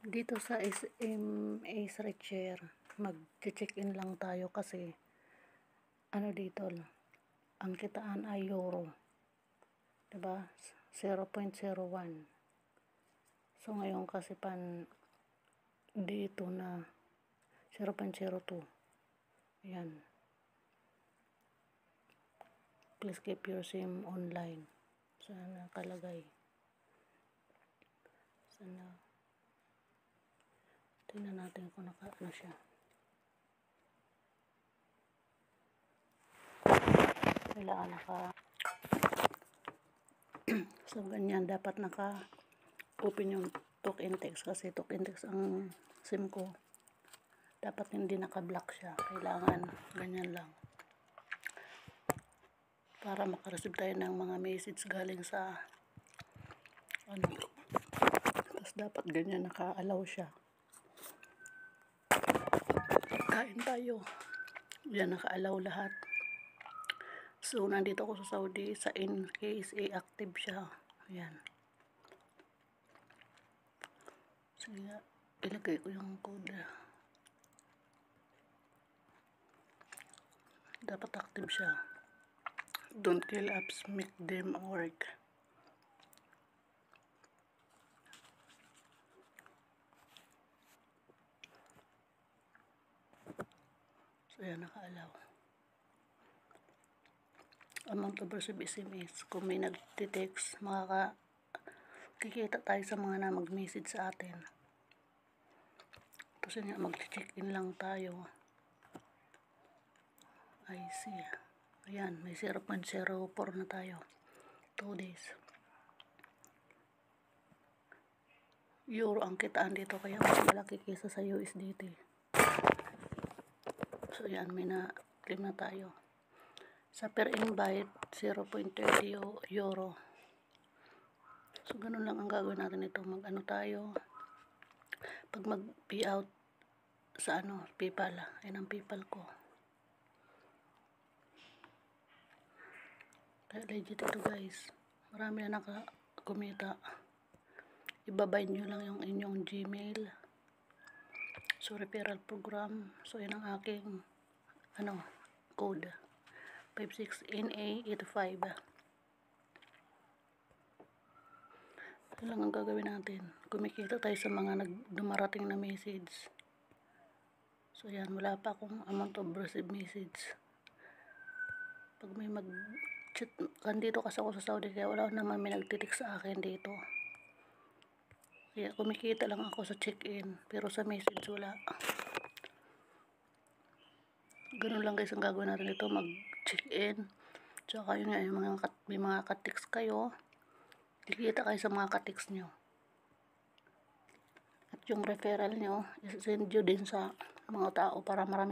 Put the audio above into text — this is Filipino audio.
Dito sa SM Ace Richer, mag-check-in lang tayo kasi dito, ang kitaan ay euro, diba? 0.01. So ngayon kasi dito na 0.02. Ayan. Please keep your SIM online. Sana nakalagay. Sana. Tingnan natin kung naka-ano siya. Kailangan so ganyan, dapat open yung talk and text kasi talk and text ang SIM ko. Dapat hindi naka-block siya. Kailangan ganyan lang. Para makareceive tayo ng mga message galing sa Tapos dapat ganyan naka-allow siya. Kain tayo. Yan, naka-allow lahat. So, nandito ako sa Saudi. Sa NKSA active siya. Ayan. Sige, ilagay ko yung code. Dapat active siya. Don't kill apps, make them work. So, yan, naka-allow. Amount of receive SMS. Kung may nag-text, kikita tayo sa mga na mag-message sa atin. Tapos yun, mag-check-in lang tayo. I see. Ayan, may 0.04 na tayo. 2 days. Euro ang kitaan dito, kaya mas malaki kaysa sa USDT. So yan, may na-claim na tayo. Sa per invite, 0.30 euro. So, ganun lang ang gagawin natin ito. Mag-ano tayo. Pag mag-pay out sa PayPal. Ayan ang PayPal ko. Kaya legit ito guys. Marami na nakakumita. Ibabind nyo lang yung inyong Gmail. So, referral program. So, yan ang aking code. 56NA85. Ito lang ang gagawin natin. Kumikita tayo sa mga dumarating na message. So yan, wala pa akong amount of received message. Pag may mag-chat, dito kasi ako sa Saudi, kaya wala naman may nagtitik sa akin dito. Kaya kumikita lang ako sa check-in, pero sa message wala. Ganun lang guys ang gagawin natin ito, mag-check-in. Tsaka yun nga, may mga katiks kayo. Kikita kayo sa mga katiks nyo. At yung referral nyo, isend nyo din sa mga tao para marami